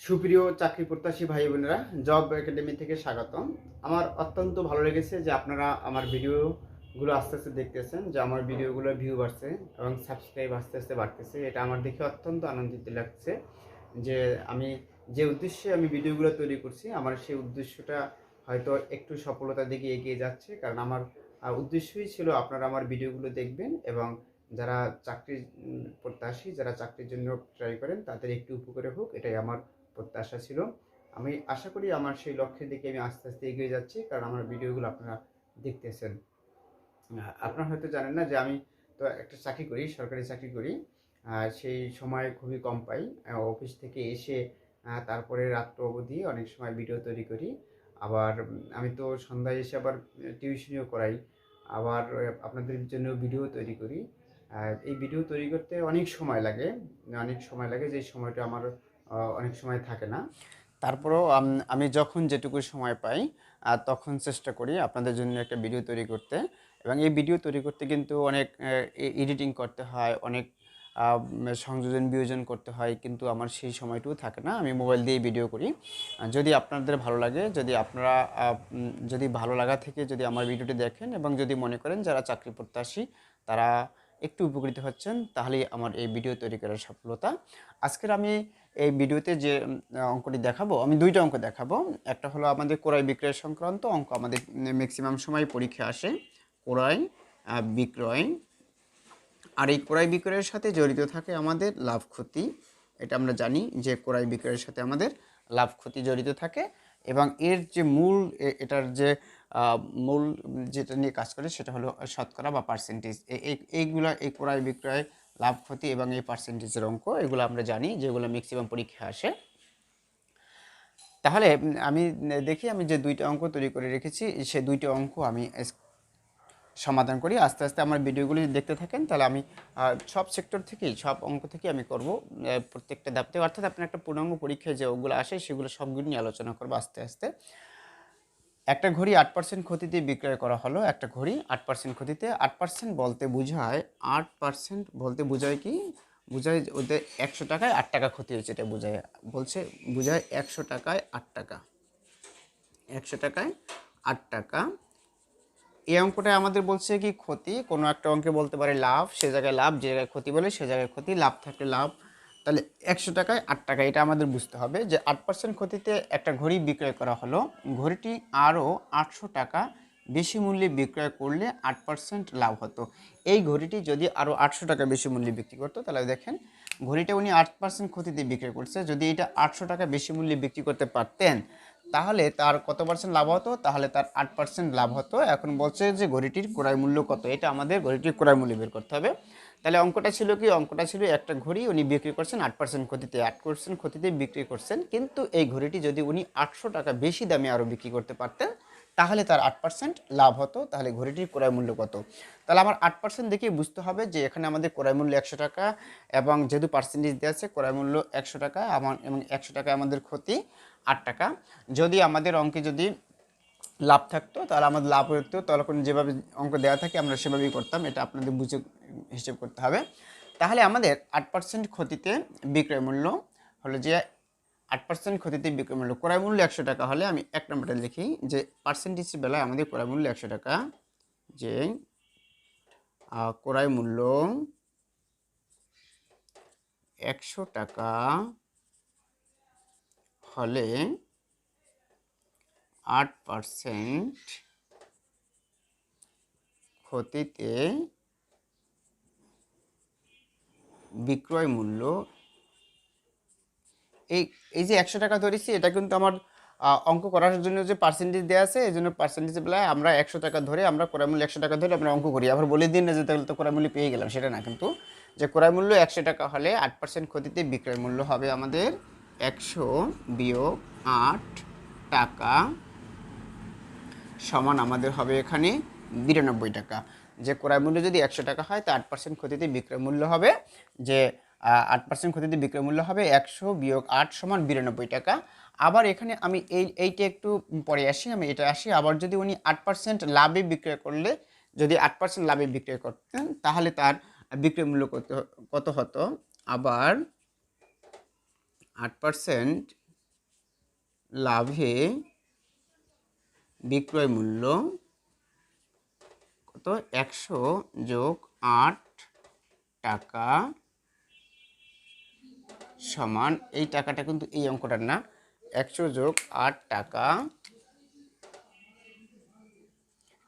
সুপ্রিয় চাকরি প্রত্যাশী ভাই বোনেরা, জব একাডেমি থেকে স্বাগতম। আমার অত্যন্ত ভালো লেগেছে যে আপনারা আমার ভিডিওগুলো আস্তে আস্তে দেখতেছেন, যে আমার ভিডিওগুলো ভিউ বাড়ছে এবং সাবস্ক্রাইব আস্তে আস্তে বাড়তেছে। এটা আমার দেখে অত্যন্ত আনন্দিত লাগছে যে আমি যে উদ্দেশ্যে আমি ভিডিওগুলো তৈরি করছি, আমার সেই উদ্দেশ্যটা হয়তো একটু সফলতার দিকে এগিয়ে যাচ্ছে। কারণ আমার উদ্দেশ্যই ছিল আপনারা আমার ভিডিওগুলো দেখবেন এবং যারা চাকরির প্রত্যাশী, যারা চাকরির জন্য ট্রাই করেন, তাদের একটু উপকারে হোক, এটাই আমার প্রত্যাশা ছিল। আমি আশা করি আমার সেই লক্ষ্যের দিকে আমি আস্তে আস্তে এগিয়ে যাচ্ছি, কারণ আমার ভিডিওগুলো আপনারা দেখতেছেন। আপনারা হয়তো জানেন না যে আমি তো একটা চাকরি করি, সরকারি চাকরি করি। সেই সময় খুবই কম পাই। অফিস থেকে এসে তারপরে রাত্র অবধি অনেক সময় ভিডিও তৈরি করি। আবার আমি তো সন্ধ্যায় এসে আবার টিউশনিও করাই। আবার আপনাদের জন্য ভিডিও তৈরি করি। এই ভিডিও তৈরি করতে অনেক সময় লাগে, যে সময়টা আমার অনেক সময় থাকে না। তারপরেও আমি যখন যেটুকু সময় পাই তখন চেষ্টা করি আপনাদের জন্য একটা ভিডিও তৈরি করতে। এবং এই ভিডিও তৈরি করতে কিন্তু অনেক এডিটিং করতে হয়, অনেক সংযোজন বিয়োজন করতে হয়, কিন্তু আমার সেই সময়টুকু থাকে না। আমি মোবাইল দিয়ে ভিডিও করি। যদি আপনাদের ভালো লাগে, যদি আপনারা যদি ভালো লাগা থেকে যদি আমার ভিডিওটি দেখেন এবং যদি মনে করেন যারা চাকরি প্রত্যাশী তারা একটু উপকৃত হচ্ছেন, তাহলেই আমার এই ভিডিও তৈরি করার সফলতা। আজকের আমি এই ভিডিওতে যে অঙ্কটি দেখাবো, আমি দুইটা অঙ্ক দেখাবো। একটা হলো আমাদের ক্রয় বিক্রয় সংক্রান্ত অঙ্ক, আমাদের ম্যাক্সিমাম সময় পরীক্ষা আসে ক্রয় বিক্রয়। আর এই ক্রয় বিক্রয়ের সাথে জড়িত থাকে আমাদের লাভ ক্ষতি। এটা আমরা জানি যে ক্রয় বিক্রয়ের সাথে আমাদের লাভ ক্ষতি জড়িত থাকে, এবং এর যে মূল এটার যে মূল যেটা নিয়ে কাজ করে সেটা হলো শতকরা বা পার্সেন্টেজ। এইগুলা এই ক্রয় বিক্রয়, লাভ ক্ষতি এবং এই পার্সেন্টেজের অঙ্ক, এগুলো আমরা জানি যেগুলো ম্যাক্সিমাম পরীক্ষা আসে। তাহলে আমি দেখি, আমি যে দুইটা অঙ্ক তৈরি করে রেখেছি সে দুইটা অঙ্ক আমি সমাধান করি। আস্তে আস্তে আমার ভিডিওগুলি দেখতে থাকেন, তাহলে আমি সব সেক্টর থেকেই, সব অঙ্ক থেকে আমি করব প্রত্যেকটা ধাপ থেকে। অর্থাৎ আপনার একটা পূর্ণাঙ্গ পরীক্ষায় যে ওগুলো আসে সেগুলো সবগুলো নিয়ে আলোচনা করবো আস্তে আস্তে। একটা ঘড়ি 8% ক্ষতিতে বিক্রয় করা হলো। একটা ঘড়ি 8% ক্ষতিতে। 8% বলতে বোঝায়, 8% বলতে বোঝায় কি? বোঝায় ওদের 100 টাকায় 8 টাকা ক্ষতি হয়েছে, এটা বোঝায়। বোঝায় 100 টাকায় 8 টাকা, 100 টাকায় 8 টাকা। এই অঙ্কটা আমাদের বলছে কি ক্ষতি, কোনো একটা অঙ্কে বলতে পারে লাভ, সে জায়গায় লাভ, যে জায়গায় ক্ষতি বলে সে জায়গায় ক্ষতি, লাভ থাকলে লাভ। তাহলে 100 টাকায় 8 টাকা, এটা আমাদের বুঝতে হবে যে 8% ক্ষতিতে একটা ঘড়ি বিক্রয় করা হলো। ঘড়িটি আরও 800 টাকা বেশি মূল্যে বিক্রয় করলে 8% লাভ হতো। এই ঘড়িটি যদি আরও 800 টাকা বেশি মূল্যে বিক্রি করতো, তাহলে দেখেন ঘড়িটা উনি 8% ক্ষতিতে বিক্রয় করছে। যদি এটা 800 টাকা বেশি মূল্যে বিক্রি করতে পারতেন, তাহলে তার কত পার্সেন্ট লাভ হতো? তাহলে তার 8% লাভ হতো। এখন বলছে যে ঘড়িটির ক্রয় মূল্য কত, এটা আমাদের ঘড়িটির ক্রয় মূল্য বের করতে হবে। তাহলে অঙ্কটা ছিল কি? অঙ্কটা ছিল একটা ঘড়ি উনি বিক্রি করছেন 8% ক্ষতিতে, 8% ক্ষতিতে বিক্রি করছেন, কিন্তু এই ঘড়িটি যদি উনি 800 টাকা বেশি দামে আরও বিক্রি করতে পারতেন, তাহলে তার 8% লাভ হতো। তাহলে ঘড়িটির ক্রয় মূল্য কত? তাহলে আমার 8% দেখে বুঝতে হবে যে এখানে আমাদের ক্রয় মূল্য 100 টাকা, এবং যেহেতু পার্সেন্টেজ দেওয়া আছে ক্রয় মূল্য 100 টাকা, এবং 100 টাকা আমাদের ক্ষতি 8 টাকা। যদি আমাদের অঙ্কে যদি লাভ থাকতো তাহলে আমাদের লাভ হতো, তখন যেভাবে অঙ্ক দেওয়া থাকে আমরা সেভাবেই করতাম। এটা আপনাদের বুঝে হিসেব করতে হবে। তাহলে আমাদের 8% ক্ষতিতে বিক্রয় মূল্য হলো যে 8% ক্ষতিতে বিক্রয় মূল্য, ক্রয় মূল্য 100 টাকা হলে আমি এক নম্বরটা লিখি যে পার্সেন্টেজের বেলায় আমাদের ক্রয় মূল্য 100 টাকা, যে ক্রয় মূল্য 100 টাকা হলে 8% ক্ষতিতে বিক্রয় মূল্য, এই যে 100 টাকা ধরেছি, এটা কিন্তু আমার অঙ্ক করার জন্য যে পার্সেন্টেজ দেওয়া আছে, এই জন্য পার্সেন্টেজের বেলায় আমরা 100 টাকা ধরে, আমরা ক্রয় মূল্য 100 টাকা ধরে আমরা অঙ্ক করি। আবার বলে দিন না যে তাহলে তো ক্রয় মূল্য পেয়ে গেলাম, সেটা না। কিন্তু যে ক্রয় মূল্য 100 টাকা হলে 8% ক্ষতিতে বিক্রয় মূল্য হবে আমাদের 100 বিয়োগ 8 টাকা সমান আমাদের হবে এখানে 92 টাকা। যে ক্রয় মূল্য যদি 100 টাকা হয়, তা 8% ক্ষতিতে বিক্রয় মূল্য হবে, যে 8% ক্ষতিতে বিক্রয় মূল্য হবে 100 বিয়োগ 8 সমান 92 টাকা। আবার এখানে আমি এইটা একটু পরে আসি, আমি এটা আসি। আবার যদি উনি 8% লাভে বিক্রয় করলে, যদি 8% লাভে বিক্রয় করতেন, তাহলে তার বিক্রয় মূল্য কত হতো? আবার 8% লাভে বিক্রয় মূল্য কত 100 যোগ 8 টাকা সমান, এই টাকাটা কিন্তু এই অঙ্কটার না, 100 যোগ 8 টাকা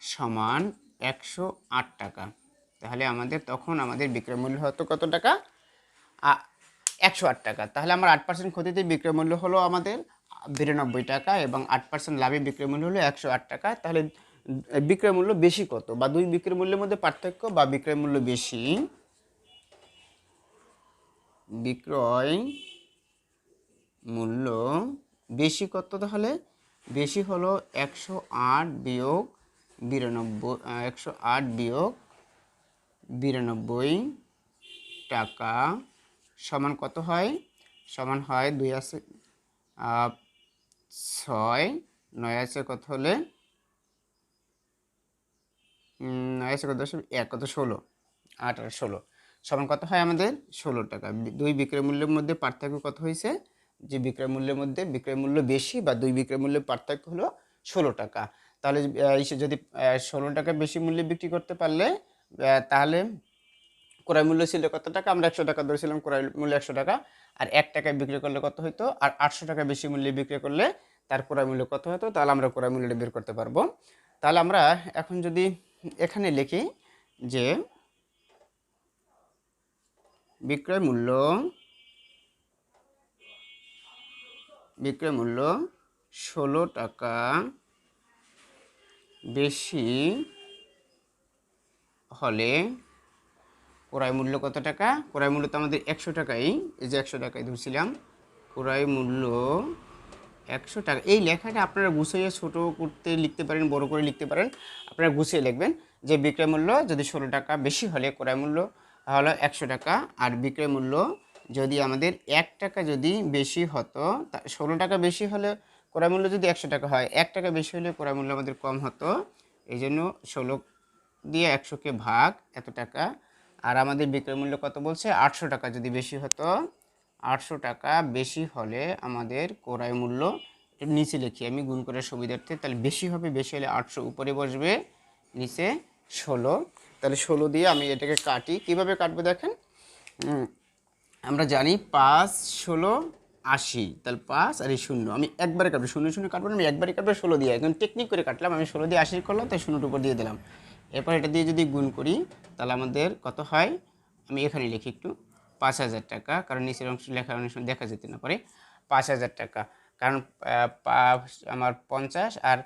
সমান 108 টাকা। তাহলে আমাদের তখন আমাদের বিক্রয় মূল্য হতো কত টাকা? 108 টাকা। তাহলে আমার 8% ক্ষতিতে বিক্রয় মূল্য হলো আমাদের 92 টাকা এবং 8% লাভে বিক্রয় মূল্য হলো 108 টাকা। তাহলে বিক্রয় মূল্য বেশি কত, বা দুই বিক্রয় মূল্যের মধ্যে পার্থক্য বা বিক্রয় মূল্য বেশি, বিক্রয় মূল্য বেশি কত? তাহলে বেশি হলো 108 বিয়োগ 92, 108 বিয়োগ 92 টাকা সমান কত হয়? সমান হয় 2 আছে 6, 9 আছে কত হলে 9 আছে কত 1 কত 16, 8 আর 16 সমান কত হয় আমাদের 16 টাকা। দুই বিক্রয় মূল্যের মধ্যে পার্থক্য কত হয়েছে? যে বিক্রয় মূল্যের মধ্যে বিক্রয় মূল্য বেশি বা দুই বিক্রয় মূল্যের পার্থক্য হলো 16 টাকা। তাহলে যদি 16 টাকা বেশি মূল্যে বিক্রি করতে পারলে তাহলে ক্রয় মূল্য ছিল কত টাকা? আমরা 100 টাকা ধরেছিলাম, ক্রয় মূল্য 100 টাকা, আর 1 টাকায় বিক্রি করলে কত হতো? আর 800 টাকা বেশি মূল্যে বিক্রি করলে তার ক্রয় মূল্য কত হতো? তাহলে আমরা ক্রয় মূল্যটা বের করতে পারবো। তাহলে আমরা এখন যদি এখানে লিখি যে বিক্রয় মূল্য 16 টাকা বেশি হলে ক্রয় মূল্য কত টাকা? ক্রয় মূল্য তো আমাদের 100 টাকাই, এই যে 100 টাকায় ধরছিলাম, ক্রয় মূল্য 100 টাকা। এই লেখাটা আপনারা গুছিয়ে ছোট করতে লিখতে পারেন, বড় করে লিখতে পারেন, আপনারা গুছিয়ে লিখবেন যে বিক্রয় মূল্য যদি 16 টাকা বেশি হলে ক্রয় মূল্য হলো 100 টাকা, আর বিক্রয় মূল্য যদি আমাদের 1 টাকা যদি বেশি হতো, 16 টাকা বেশি হলে ক্রয় মূল্য যদি 100 টাকা হয়, 1 টাকা বেশি হলে ক্রয় মূল্য আমাদের কম হতো, এই জন্য 16 দিয়ে 100কে ভাগ এত টাকা। আর আমাদের বিক্রয় মূল্য কত বলছে? 800 টাকা যদি বেশি হতো, 800 টাকা বেশি হলে আমাদের ক্রয় মূল্য, এটা নিচে লিখি আমি গুণ করে সুবিধার্থে, তাহলে বেশি হবে, বেশি হলে 800 উপরে বসবে, নিচে 16। তাহলে 16 দিয়ে আমি এটাকে কাটি, কিভাবে কাটবো দেখেন, আমরা জানি 5 16 80, তাহলে 5 আর এই 0 আমি একবারে কাটবো, 0 0 কাটবো না, আমি একবারে কাটবো 16 দিয়ে, এখন টেকনিক করে কাটলাম, আমি 16 দিয়ে 80 করলাম, তাই 0 উপর দিয়ে দিলাম। এরপর এটা দিয়ে যদি গুণ করি তাহলে আমাদের কত হয়, আমি এখানে লিখি একটু, 5000 টাকা, কারণ নিচের অংশ লেখার অনেক সময় দেখা যেতে না পারে, 5000 টাকা, কারণ আমার 50 আর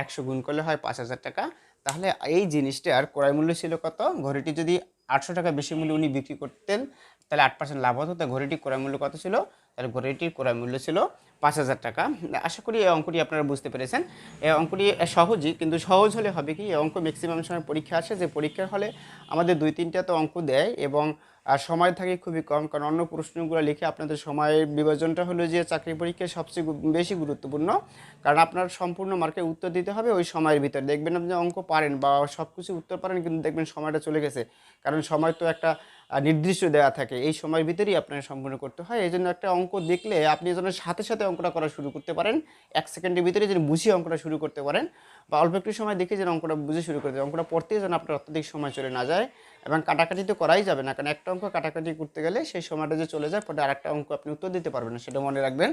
100 গুণ করলে হয় 5000 টাকা। তাহলে এই জিনিসটার ক্রয় মূল্য ছিল কত? ঘড়িটি যদি 800 টাকা বেশি মূল্যে উনি বিক্রি করতেন তাহলে 8% লাভ হতো, তাই ঘড়িটির ক্রয় মূল্য কত ছিল? তাহলে ঘড়িটির ক্রয় মূল্য ছিল 5000 টাকা। আশা করি এই অঙ্কটি আপনারা বুঝতে পেরেছেন। এই অঙ্কটি সহজই, কিন্তু সহজ হলে হবে কি, এই অঙ্ক ম্যাক্সিমাম সময় পরীক্ষা আসে, যে পরীক্ষার হলে আমাদের 2-3টা তো অঙ্ক দেয় এবং সময় থাকে খুবই কম, কারণ অন্য প্রশ্নগুলো লিখে আপনাদের সময়ের বিভাজনটা হলো যে চাকরি পরীক্ষায় সবচেয়ে বেশি গুরুত্বপূর্ণ, কারণ আপনার সম্পূর্ণ মার্কের উত্তর দিতে হবে ওই সময়ের ভিতরে। দেখবেন আপনি অঙ্ক পারেন বা সব কিছু উত্তর পারেন, কিন্তু দেখবেন সময়টা চলে গেছে, কারণ সময় তো একটা নির্দিষ্ট দেওয়া থাকে, এই সময়ের ভিতরেই আপনাকে সম্পূর্ণ করতে হয়। এই জন্য একটা অঙ্ক দেখলে আপনি যেন সাথে সাথে অঙ্কটা করা শুরু করতে পারেন, 1 সেকেন্ডের ভিতরে যেন বুঝিয়ে অঙ্কটা শুরু করতে পারেন, বা অল্প একটু সময় দেখে যেন অঙ্কটা বুঝে শুরু করতে, অঙ্কটা পড়তেই যেন আপনার অত্যধিক সময় চলে না যায়। এবং কাটাকাটি তো করাই যাবে না, কারণ একটা অঙ্ক কাটাকাটি করতে গেলে সেই সময়টা যে চলে যায়, পরে আরেকটা অঙ্ক আপনি উত্তর দিতে পারবেন না, সেটা মনে রাখবেন।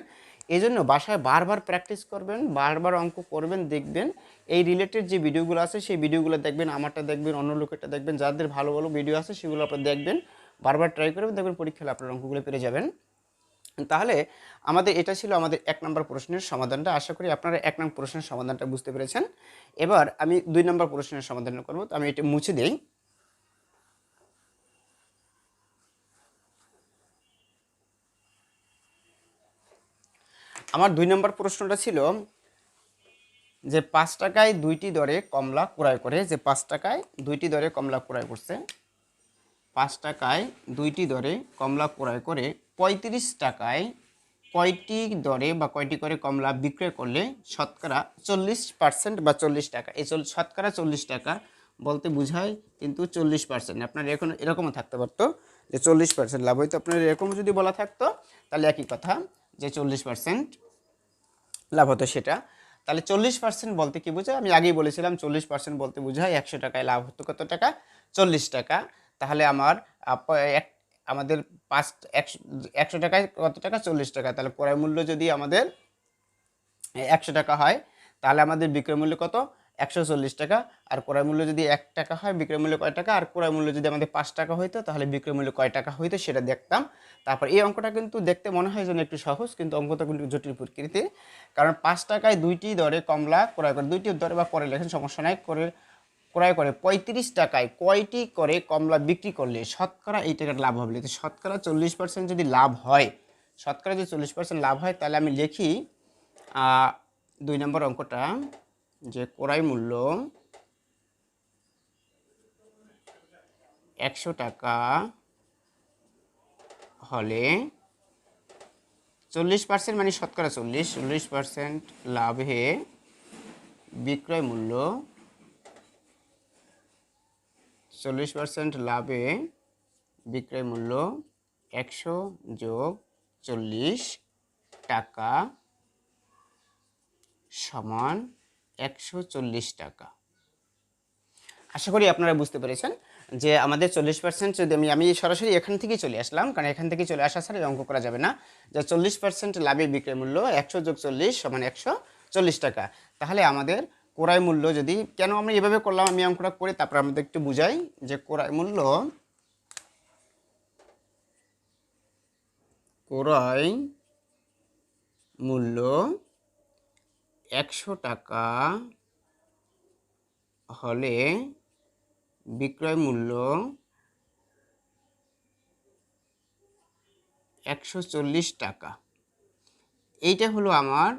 এই জন্য বাসায় বারবার প্র্যাকটিস করবেন, বারবার অঙ্ক করবেন, দেখবেন এই রিলেটেড যে ভিডিওগুলো আছে সেই ভিডিওগুলো দেখবেন, আমারটা দেখবেন, অন্য লোকেরটা দেখবেন, যাদের ভালো ভালো ভিডিও আছে সেগুলো আপনারা দেখবেন, বারবার ট্রাই করবেন, দেখবেন পরীক্ষা হলে আপনার অঙ্কগুলো পেরে যাবেন। তাহলে আমাদের এটা ছিল আমাদের 1 নম্বর প্রশ্নের সমাধানটা। আশা করি আপনারা 1 নম্বর প্রশ্নের সমাধানটা বুঝতে পেরেছেন। এবার আমি 2 নম্বর প্রশ্নের সমাধান করব, তো আমি এটা মুছে দেই। আমার 2 নম্বর প্রশ্নটা ছিল যে 5 টাকায় 2টি দরে কমলা ক্রয় করে, যে 5 টাকায় 2টি দরে কমলা ক্রয় করছে, 5 টাকায় 2টি দরে কমলা ক্রয় করে 35 টাকায় কয়টি দরে বা কয়টি করে কমলা বিক্রয় করলে শতকরা 40% বা 40 টাকা, এই শতকরা 40 টাকা বলতে বোঝায় কিন্তু 40%, আপনার এখন এরকমও থাকতে পারতো যে 40% লাভ হইতো, আপনার এরকম যদি বলা থাকতো তাহলে একই কথা যে 40% লাভ হতো সেটা। তাহলে 40% বলতে কি বোঝায়? আমি আগেই বলেছিলাম 40% বলতে বোঝায় 100 টাকায় লাভ হতো কত টাকা? 40 টাকা। তাহলে আমাদের 100 টাকায় কত টাকা? 40 টাকা। তাহলে ক্রয় মূল্য যদি আমাদের 100 টাকা হয়, তাহলে আমাদের বিক্রয় মূল্য কত? 140 টাকা। আর ক্রয় মূল্য যদি 1 টাকা হয়, বিক্রয় মূল্য কয় টাকা? আর ক্রয় মূল্য যদি আমাদের 5 টাকা হইতো, তাহলে বিক্রয় মূল্য কয় টাকা হইতো সেটা দেখতাম। তারপর এই অঙ্কটা কিন্তু দেখতে মনে হয় যেন একটু সহজ, কিন্তু অঙ্কটা কিন্তু জটিল প্রকৃতির। কারণ 5 টাকায় দুইটি দরে কমলা ক্রয় করে, দুইটি দরে বা পরে লেখেন সমস্যা নাই, ক্রয় করে 35 টাকায় কয়টি করে কমলা বিক্রি করলে শতকরা এই টাকার লাভ হবে? তো শতকরা 40% যদি লাভ হয়, শতকরা যদি 40% লাভ হয়, তাহলে আমি লিখি 2 নম্বর অঙ্কটা, যে ক্রয় মূল্য 100 টাকা হলে 40% মানে শতকরা 40% লাভে বিক্রয় মূল্য 40% লাভে বিক্রয় মূল্য 100 যোগ 40 টাকা সমান 140 টাকা। আশা করি আপনারা বুঝতে পেরেছেন যে আমাদের 40% যদি আমি সরাসরি এখান থেকেই চলে আসলাম, কারণ এখান থেকে চলে আসা ছাড়া অঙ্ক করা যাবে না। যে 40% লাভে বিক্রয় মূল্য 100 যোগ 40 সমান 140 টাকা। তাহলে আমাদের ক্রয় মূল্য যদি, কেন আমরা এভাবে করলাম আমি অঙ্কটা করে তারপর আমাদের একটু বুঝাই, যে ক্রয় মূল্য 100 টাকা হলে বিক্রয় মূল্য 140 টাকা। এইটা হলো আমার,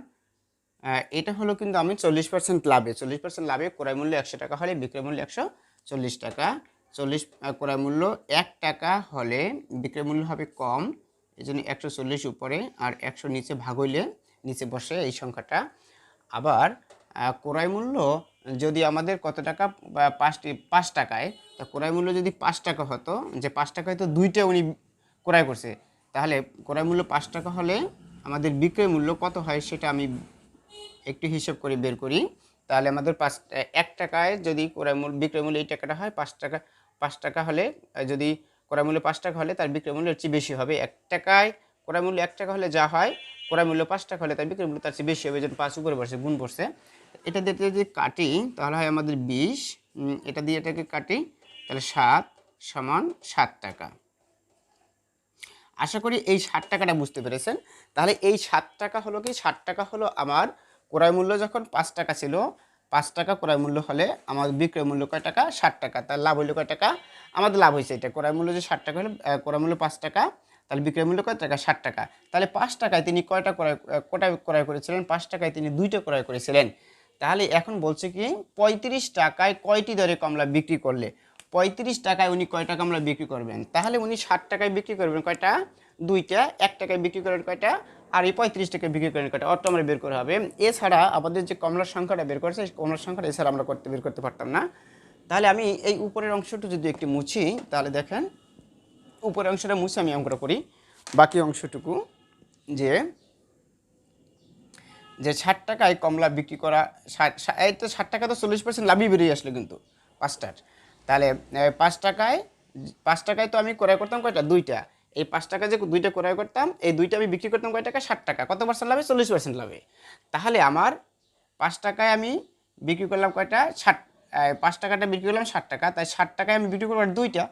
এটা হলো কিন্তু আমি 40% লাভে ক্রয় মূল্য 100 টাকা হলে বিক্রয় মূল্য 140 টাকা। 40 ক্রয় মূল্য 1 টাকা হলে বিক্রয় মূল্য হবে কম, এই জন্য 140 উপরে আর 100 নিচে ভাগ হইলে নিচে বসে এই সংখ্যাটা। আবার ক্রয় মূল্য যদি আমাদের কত টাকা? 5 টাকায়, তা ক্রয় মূল্য যদি 5 টাকা হতো, যে 5 টাকায় তো দুইটা উনি ক্রয় করছে, তাহলে ক্রয় মূল্য 5 টাকা হলে আমাদের বিক্রয় মূল্য কত হয় সেটা আমি একটু হিসাব করে বের করি। তাহলে আমাদের 1 টাকায় যদি বিক্রয় মূল্য এই টাকাটা হয়, 5 টাকা হলে, যদি ক্রয় মূল্য 5 টাকা হলে তার বিক্রয় মূল্য এর চেয়ে বেশি হবে। 1 টাকায় ক্রয় মূল্য 1 টাকা হলে যা হয়, ক্রয় মূল্য 5 টাকা হলে তার বিক্রয় মূল্য তার চেয়ে বেশি হবে, যেন 5 উপরে বসে গুণ পড়ছে। এটা দিয়ে যদি কাটি তাহলে হয় আমাদের 20, এটা দিয়ে এটাকে কাটি তাহলে 7 সমান 7 টাকা। আশা করি এই 60 টাকাটা বুঝতে পেরেছেন। তাহলে এই 7 টাকা হলো কি? 60 টাকা হলো আমার ক্রয় মূল্য যখন 5 টাকা ছিল, 5 টাকা ক্রয় মূল্য হলে আমার বিক্রয় মূল্য কয় টাকা? 60 টাকা। তার লাভ হইলো কয় টাকা? আমাদের লাভ হয়েছে এটা, ক্রয় মূল্য যে 60 টাকা হলে ক্রয় মূল্য 5 টাকা, তাহলে বিক্রয় মূল্য কয় টাকা? 60 টাকা। তাহলে 5 টাকায় তিনি কয়টা ক্রয় করেছিলেন? 5 টাকায় তিনি দুইটা ক্রয় করেছিলেন। তাহলে এখন বলছে কি 35 টাকায় কয়টি দরে কমলা বিক্রি করলে? 35 টাকায় উনি কয়টা কমলা বিক্রি করবেন? তাহলে উনি 60 টাকায় বিক্রি করবেন কয়টা? দুইটা। 1 টাকায় বিক্রি করবেন কয়টা? আর এই 35 টাকায় বিক্রি করেন কয়টা? অটো আমরা বের করে হবে। এছাড়া আমাদের যে কমলার সংখ্যাটা বের করছে, কমলার সংখ্যাটা এছাড়া আমরা বের করতে পারতাম না। তাহলে আমি এই উপরের অংশটা যদি একটু মুছি, তাহলে দেখেন উপরের অংশটা মুছে আমি অঙ্কটা করি। বাকি অংশটুকু যে 60 টাকায় কমলা বিক্রি করা, এই তো 60 টাকা তো 40% লাভই বেরিয়ে আসলো কিন্তু 5টার। তাহলে 5 টাকায় তো আমি ক্রয় করতাম কয়টা? দুইটা। এই 5 টাকা যে দুইটা ক্রয় করতাম, এই দুইটা আমি বিক্রি করতাম কয় টাকা? 60 টাকা। কত পার্সেন্ট লাভে? 40% লাভে। তাহলে আমার 5 টাকায় আমি বিক্রি করলাম কয়টা? 5 টাকাটা বিক্রি করলাম 60 টাকা, তাই 60 টাকায় আমি বিক্রি করবো দুইটা।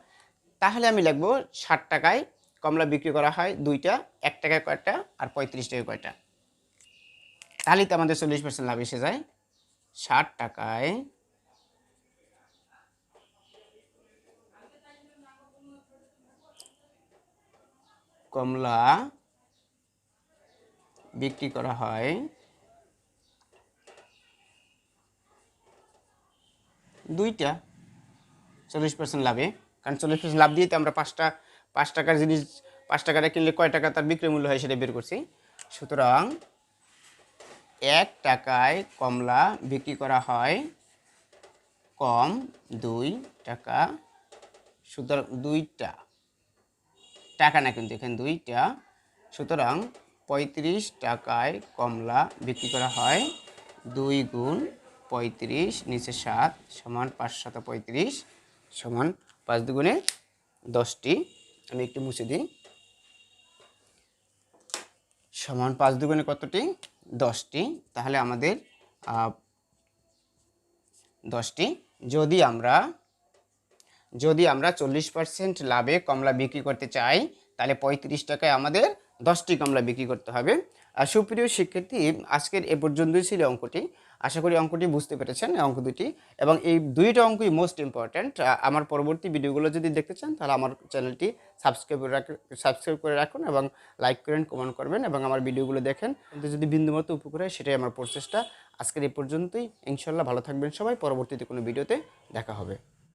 তাহলে আমি লিখবো 60 টাকায় কমলা বিক্রি করা হয় দুইটা, 1 টাকায় কয়টা আর 35 টাকায় কয়টা। তাহলেই তো আমাদের 40% লাভ এসে যায়। 60 টাকায় কমলা বিক্রি করা হয় দুইটা, 40% লাভে। কারণ 40% লাভ দিয়ে তো আমরা 5 টাকার জিনিস 5 টাকাটা কিনলে কয় টাকা তার বিক্রয় মূল্য হয় সেটা বের করছি। সুতরাং 1 টাকায় কমলা বিক্রি করা হয় কম 2 টাকা। সুতরাং দুইটা টাকা না, কিন্তু এখানে দুইটা। সুতরাং 35 টাকায় কমলা বিক্রি করা হয় 2 গুণ 35 নিচে 7 সমান 5 7 35 সমান 5 দুগুণে 10টি, আমি একটু মুছে দিই, সমান 5 দুগুণে কতটি 10টি। তাহলে আমাদের 10টি। যদি আমরা 40% লাভে কমলা বিক্রি করতে চাই তাহলে 35 টাকায় আমাদের 10টি কমলা বিক্রি করতে হবে। আর সুপ্রিয় শিক্ষার্থী, আজকের এ পর্যন্তই ছিল অঙ্কটি। আশা করি অঙ্কটি বুঝতে পেরেছেন, অঙ্ক দুটি, এবং এই দুইটা অঙ্কই মোস্ট ইম্পর্ট্যান্ট। আমার পরবর্তী ভিডিওগুলো যদি দেখতে চান তাহলে আমার চ্যানেলটি সাবস্ক্রাইব করে রাখুন এবং লাইক করেন, কমেন্ট করবেন এবং আমার ভিডিওগুলো দেখেন। কিন্তু যদি বিন্দুমাত্র উপকার হয় সেটাই আমার প্রচেষ্টা। আজকের এই পর্যন্তই। ইনশাল্লাহ ভালো থাকবেন সবাই। পরবর্তীতে কোনো ভিডিওতে দেখা হবে।